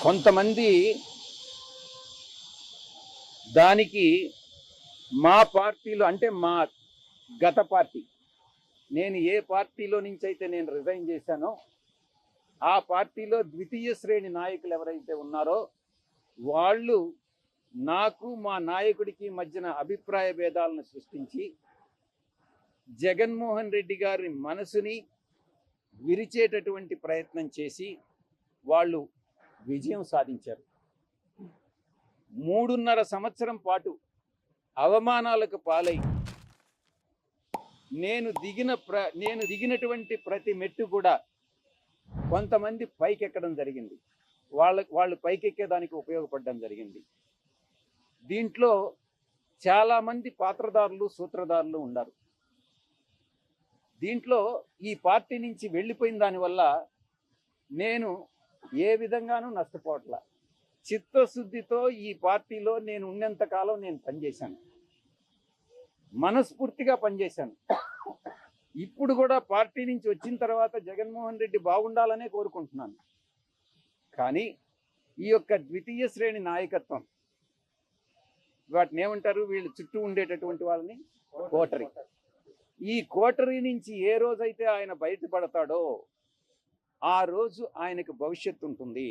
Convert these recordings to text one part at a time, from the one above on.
కొంతమంది దానికి మా పార్టీలో అంటే మా గత పార్టీ నేను ఏ పార్టీలో నుంచి అయితే నేను రిజైన్ చేశానో ఆ పార్టీలో ద్వితీయ శ్రేణి నాయకులు ఎవరైతే ఉన్నారో వాళ్ళు నాకు మా నాయకుడికి మధ్యన అభిప్రాయ భేదాలను సృష్టించి జగన్మోహన్ రెడ్డి గారి మనసుని విరిచేటటువంటి ప్రయత్నం చేసి వాళ్ళు విజయం సాధించారు. 3.5 సంవత్సరం పాటు అవమానాలకు పాలై నేను దిగినటువంటి ప్రతి మెట్టు కూడా కొంతమంది పైకెక్కడం జరిగింది. వాళ్ళు పైకెక్కేదానికి ఉపయోగపడడం జరిగింది. దీంట్లో చాలామంది పాత్రదారులు సూత్రధారులు ఉన్నారు. దీంట్లో ఈ పార్టీ నుంచి వెళ్ళిపోయిన దానివల్ల నేను ఏ విధంగానూ నష్టపోవట్లా. చిత్తశుద్ధితో ఈ పార్టీలో నేను ఉన్నంతకాలం నేను పనిచేశాను, మనస్ఫూర్తిగా పనిచేశాను. ఇప్పుడు కూడా పార్టీ నుంచి వచ్చిన తర్వాత జగన్మోహన్ రెడ్డి బాగుండాలనే కోరుకుంటున్నాను. కానీ ఈ యొక్క ద్వితీయ శ్రేణి నాయకత్వం, వాటిని ఏమంటారు, వీళ్ళు చుట్టూ ఉండేటటువంటి వాళ్ళని కోటరీ. ఈ కోటరీ నుంచి ఏ రోజైతే ఆయన బయటపడతాడో ఆ రోజు ఆయనకు భవిష్యత్తు ఉంటుంది.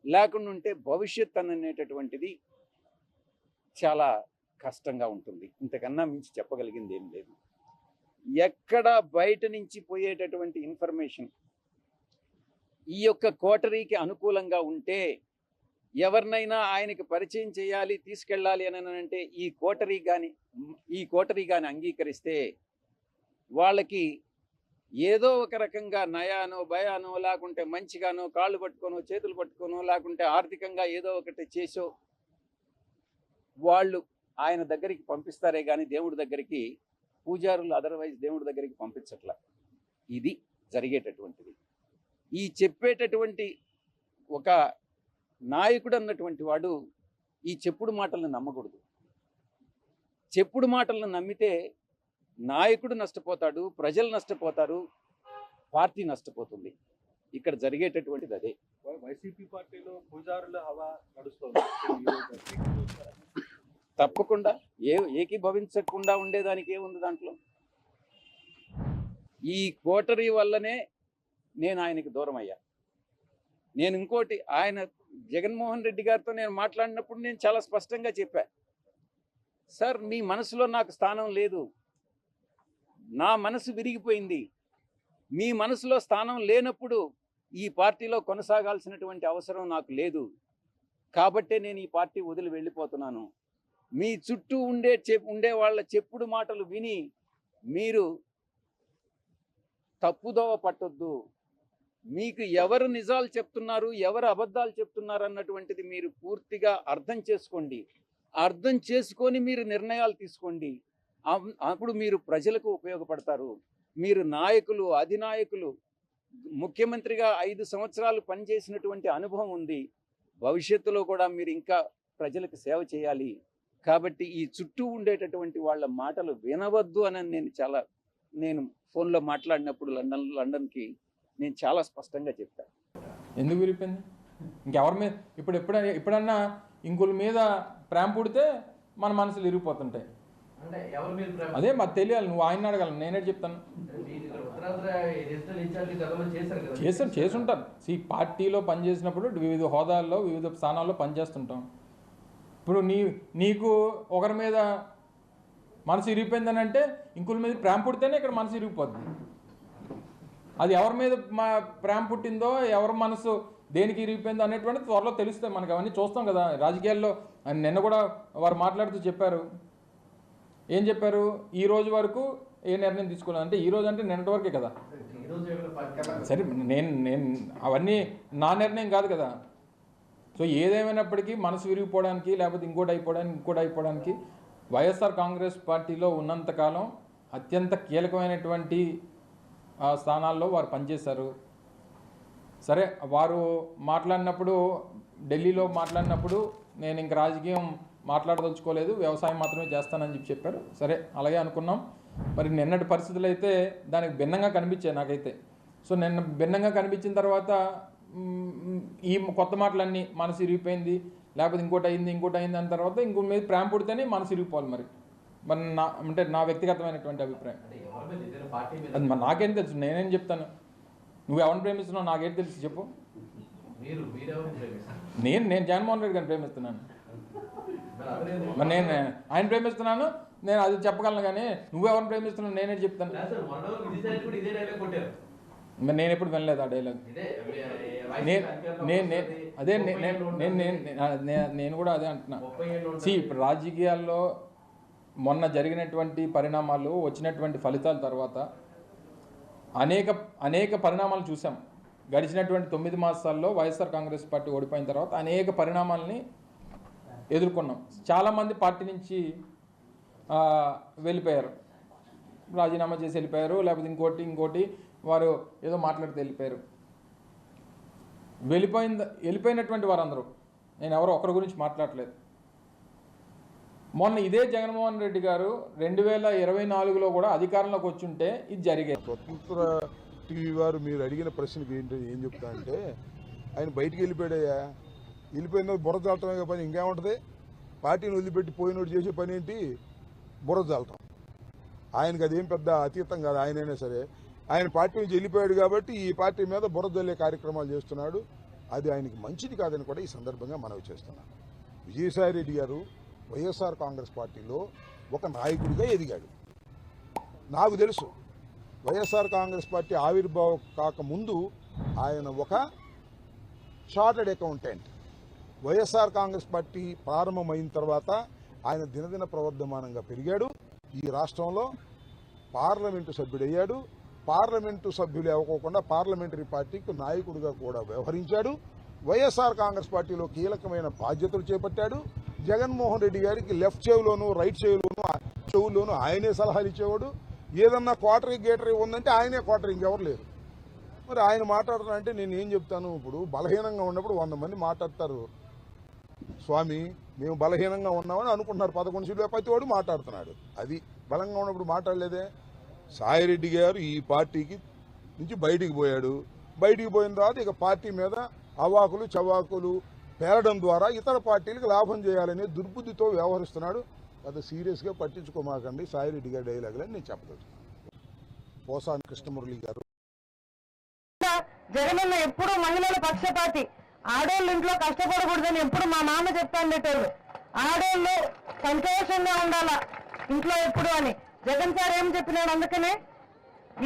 లేకుండా ఉంటే భవిష్యత్ అనేటటువంటిది చాలా కష్టంగా ఉంటుంది. ఇంతకన్నా మించి చెప్పగలిగింది ఏం లేదు. ఎక్కడ బయట నుంచి పోయేటటువంటి ఇన్ఫర్మేషన్ ఈ యొక్క కోటరీకి అనుకూలంగా ఉంటే ఎవరినైనా ఆయనకి పరిచయం చేయాలి, తీసుకెళ్ళాలి అని అంటే ఈ కోటరీ కానీ అంగీకరిస్తే వాళ్ళకి ఏదో ఒక రకంగా నయానో భయానో లేకుంటే మంచిగానో కాళ్ళు పట్టుకోనో చేతులు పట్టుకోనో లేకుంటే ఆర్థికంగా ఏదో ఒకటి చేసో వాళ్ళు ఆయన దగ్గరికి పంపిస్తారే కానీ దేవుడి దగ్గరికి, పూజారులు అదర్వైజ్ దేవుడి దగ్గరికి పంపించట్ల. ఇది జరిగేటటువంటిది. ఈ చెప్పేటటువంటి ఒక నాయకుడు అన్నటువంటి వాడు ఈ చెప్పుడు మాటలను నమ్మకూడదు. చెప్పుడు మాటలను నమ్మితే నాయకుడు నష్టపోతాడు, ప్రజలు నష్టపోతారు, పార్టీ నష్టపోతుంది. ఇక్కడ జరిగేటటువంటిది అదే. వైసీపీ పార్టీలో పూజారుల హవా నడుస్తుంది. తప్పకుండా ఏకీభవించకుండా ఉండేదానికి ఏముంది దాంట్లో. ఈ కోటరీ వల్లనే నేను ఆయనకి దూరం అయ్యా. నేను ఇంకోటి, ఆయన జగన్మోహన్ రెడ్డి గారితో నేను మాట్లాడినప్పుడు నేను చాలా స్పష్టంగా చెప్పా, సార్ మీ మనసులో నాకు స్థానం లేదు, నా మనసు విరిగిపోయింది. మీ మనసులో స్థానం లేనప్పుడు ఈ పార్టీలో కొనసాగాల్సినటువంటి అవసరం నాకు లేదు. కాబట్టే నేను ఈ పార్టీ వదిలి వెళ్ళిపోతున్నాను. మీ చుట్టూ ఉండే వాళ్ళ చెప్పుడు మాటలు విని మీరు తప్పుదోవ పట్టొద్దు. మీకు ఎవరు నిజాలు చెప్తున్నారు, ఎవరు అబద్ధాలు చెప్తున్నారు అన్నటువంటిది మీరు పూర్తిగా అర్థం చేసుకోండి. అర్థం చేసుకొని మీరు నిర్ణయాలు తీసుకోండి. అప్పుడు మీరు ప్రజలకు ఉపయోగపడతారు. మీరు నాయకులు, అధినాయకులు, ముఖ్యమంత్రిగా 5 సంవత్సరాలు పనిచేసినటువంటి అనుభవం ఉంది. భవిష్యత్తులో కూడా మీరు ఇంకా ప్రజలకు సేవ చేయాలి. కాబట్టి ఈ చుట్టూ ఉండేటటువంటి వాళ్ళ మాటలు వినవద్దు అని నేను ఫోన్లో మాట్లాడినప్పుడు లండన్కి నేను చాలా స్పష్టంగా చెప్పాను. ఎందుకు విరిపోయింది? ఇంకెవరి మీద ఎప్పుడన్నా ఇంకొల మీద ప్రేమ పుడితే మన మనసులు ఇరిగిపోతుంటాయి. అదే మాకు తెలియాలి. నువ్వు ఆయన అడగాలి, నేనే చెప్తాను. చేసుంటారు. పార్టీలో పనిచేసినప్పుడు వివిధ హోదాల్లో వివిధ స్థానాల్లో పనిచేస్తుంటాం. ఇప్పుడు నీకు ఒకరి మీద మనసు ఇరిగిపోయిందని అంటే ఇంకొక మీద ప్రేమ పుడితేనే ఇక్కడ మనసు ఇరిగిపోద్ది. అది ఎవరి మీద ప్రేమ పుట్టిందో, ఎవరి మనసు దేనికి ఇరిగిపోయిందో అనేటువంటి త్వరలో తెలుస్తాయి మనకు. అవన్నీ చూస్తాం కదా రాజకీయాల్లో. నిన్న కూడా వారు మాట్లాడుతూ చెప్పారు. ఏం చెప్పారు? ఈ రోజు వరకు ఏ నిర్ణయం తీసుకోలేదు అంటే, ఈ రోజు అంటే నిన్నటి వరకే కదా. సరే, నేను అవన్నీ నా నిర్ణయం కాదు కదా. సో ఏదేమైనప్పటికీ మనసు విరిగిపోవడానికి, లేకపోతే ఇంకోటి అయిపోవడానికి వైఎస్ఆర్ కాంగ్రెస్ పార్టీలో ఉన్నంతకాలం అత్యంత కీలకమైనటువంటి స్థానాల్లో వారు పనిచేశారు. సరే, వారు మాట్లాడినప్పుడు, ఢిల్లీలో మాట్లాడినప్పుడు నేను ఇంక రాజకీయం మాట్లాడదలుచుకోలేదు, వ్యవసాయం మాత్రమే చేస్తానని చెప్పారు. సరే, అలాగే అనుకున్నాం. మరి నిన్నటి పరిస్థితులు అయితే దానికి భిన్నంగా కనిపించాయి నాకైతే. సో నిన్న భిన్నంగా కనిపించిన తర్వాత ఈ కొత్త మాటలన్నీ మనసు ఇరిగిపోయింది, లేకపోతే ఇంకోటి అయింది అన్న తర్వాత ఇంకో మీద ప్రేమ పుడితేనే మనసు ఇరిగిపోవాలి. మరి నా వ్యక్తిగతమైనటువంటి అభిప్రాయం. అది మరి నాకేం తెలుసు, నేనేం చెప్తాను? నువ్వు ఎవరిని ప్రేమిస్తున్నావు నాకేం తెలుసు చెప్పు. నేను జగన్మోహన్ రెడ్డి గారిని ప్రేమిస్తున్నాను. మరి నేను ఆయన ప్రేమిస్తున్నాను, నేను అది చెప్పగలను. కానీ నువ్వెవరిని ప్రేమిస్తున్నావు నేనే చెప్తాను. మరి నేను ఎప్పుడు వినలేదు ఆ డైలాగ్. నేను కూడా అదే అంటున్నా. ఇప్పుడు రాజకీయాల్లో మొన్న జరిగినటువంటి పరిణామాలు, వచ్చినటువంటి ఫలితాల తర్వాత అనేక పరిణామాలు చూసాం. గడిచినటువంటి 9 మాసాల్లో వైఎస్ఆర్ కాంగ్రెస్ పార్టీ ఓడిపోయిన తర్వాత అనేక పరిణామాలని ఎదుర్కొన్నాం. చాలామంది పార్టీ నుంచి వెళ్ళిపోయారు, రాజీనామా చేసి వెళ్ళిపోయారు, లేకపోతే ఇంకోటి వారు ఏదో మాట్లాడితే వెళ్ళిపోయారు. వెళ్ళిపోయినటువంటి వారందరూ, నేను ఎవరో ఒకరి గురించి మాట్లాడలేదు. మొన్న ఇదే జగన్మోహన్ రెడ్డి గారు 2024లో కూడా అధికారంలోకి వచ్చుంటే ఇది జరిగేది. స్వతంత్ర టీవీ వారు మీరు అడిగిన ప్రశ్నకి ఏం చెప్తా అంటే, ఆయన బయటికి వెళ్ళిపోయాడయ్యా, వెళ్ళిపోయిన బుర్ర చాలటమే పని ఇంకేముంటుంది? పార్టీని వదిలిపెట్టి పోయినోడు చేసే పని ఏంటి? బుర్ర చాలటం. ఆయనకి అదేం పెద్ద అతీతం కాదు. ఆయనైనా సరే ఆయన పార్టీ నుంచి వెళ్ళిపోయాడు కాబట్టి ఈ పార్టీ మీద బుర్ర జల్లే కార్యక్రమాలు చేస్తున్నాడు. అది ఆయనకి మంచిది కాదని కూడా ఈ సందర్భంగా మనవి చేస్తున్నాను. విజయసాయి రెడ్డి గారు వైఎస్ఆర్ కాంగ్రెస్ పార్టీలో ఒక నాయకుడిగా ఎదిగాడు. నాకు తెలుసు, వైఎస్ఆర్ కాంగ్రెస్ పార్టీ ఆవిర్భావం కాకముందు ఆయన ఒక chartered accountant. YSR Congress party ప్రారంభమైన తర్వాత ఆయన దినదిన ప్రవర్ధమానంగా పెరిగాడు. ఈ రాష్ట్రంలో పార్లమెంటు సభ్యుడయ్యాడు. పార్లమెంటు సభ్యులు అవ్వకుండా పార్లమెంటరీ పార్టీకి నాయకుడిగా కూడా వ్యవహరించాడు. వైఎస్ఆర్ కాంగ్రెస్ పార్టీలో కీలకమైన బాధ్యతలు చేపట్టాడు. జగన్మోహన్ రెడ్డి గారికి లెఫ్ట్ చెవులోను రైట్ చెవుల్లోనూ ఆయనే సలహాలు ఇచ్చేవాడు. ఏదన్నా క్వార్టరీ ఉందంటే ఆయనే క్వార్టరీ, ఇంకెవరు లేరు. మరి ఆయన మాట్లాడుతున్నారంటే నేను ఏం చెప్తాను? ఇప్పుడు బలహీనంగా ఉన్నప్పుడు 100 మంది మాట్లాడతారు, స్వామి మేము బలహీనంగా ఉన్నామని అనుకుంటున్నారు. 11 సీట్లు ప్రతి వాడు మాట్లాడుతున్నాడు. అది బలంగా ఉన్నప్పుడు మాట్లాడలేదే. సాయిరెడ్డి గారు ఈ పార్టీకి నుంచి బయటికి పోయాడు. బయటికి పోయిన తర్వాత ఇక పార్టీ మీద అవాకులు చవాకులు పేరడం ద్వారా ఇతర పార్టీలకు లాభం చేయాలనే దుర్బుద్ధితో వ్యవహరిస్తున్నాడు. అది సీరియస్గా పట్టించుకోమాకండి సాయిరెడ్డి గారి డైలాగులని నేను చెప్పదలుచుకున్నాను. పోసాని కృష్ణమురళి గారు, జగనన్న ఎప్పుడు మహిళల పక్షపాతి, ఆడోళ్ళు ఇంట్లో కష్టపడకూడదని ఎప్పుడు మా మామ చెప్తాండేటోళ్ళు. ఆడోళ్ళు సంతోషంగా ఉండాలా ఇంట్లో ఎప్పుడు అని జగన్ సార్ ఏం చెప్పినాడు? అందుకనే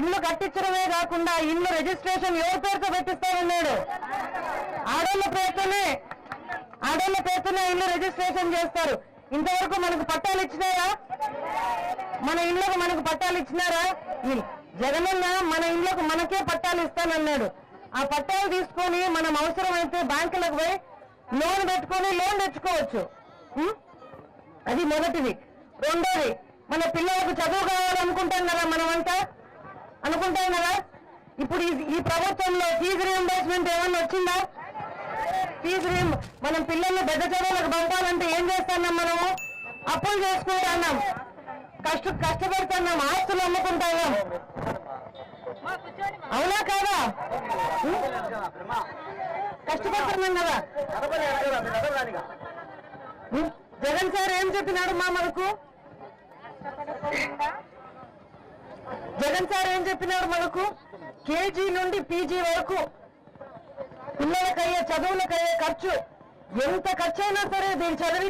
ఇల్లు కట్టించడమే కాకుండా ఇల్లు రిజిస్ట్రేషన్ ఎవరి పేరుతో పెట్టిస్తానన్నాడు. ఆడోళ్ళ పేరుతోనే ఇల్లు రిజిస్ట్రేషన్ చేస్తారు. ఇంతవరకు మనకు పట్టాలు ఇచ్చినారా? మన ఇళ్లకు మనకు పట్టాలు ఇచ్చినారా? జగనన్న మన ఇళ్లకు మనకే పట్టాలు ఇస్తానన్నాడు. ఆ పట్టాలు తీసుకొని మనం అవసరమైతే బ్యాంకులకు పోయి లోన్ పెట్టుకొని లోన్ తెచ్చుకోవచ్చు. అది మొదటిది. రెండోది, మన పిల్లలకు చదువు కావాలనుకుంటాం కదా, మనమంతా అనుకుంటాం కదా. ఇప్పుడు ఈ ప్రభుత్వంలో ఫీజు రీయింబర్స్మెంట్ ఏమన్నా వచ్చిందా? మనం పిల్లల్ని పెద్ద చదువులకు పంపాలంటే ఏం చేస్తున్నాం? మనము అప్పులు చేసుకుంటున్నాం, కష్టపడుతున్నాం, ఆస్తులు అమ్ముకుంటున్నాం. అవునా కాదా? కష్టపడుతున్నాం కదా. జగన్ సార్ ఏం చెప్పినాడు మనకు? కేజీ నుండి పీజీ వరకు పిల్లలకయ్యే చదువులకయ్యే ఖర్చు ఎంత ఖర్చు అయినా సరే దీన్ని చదివి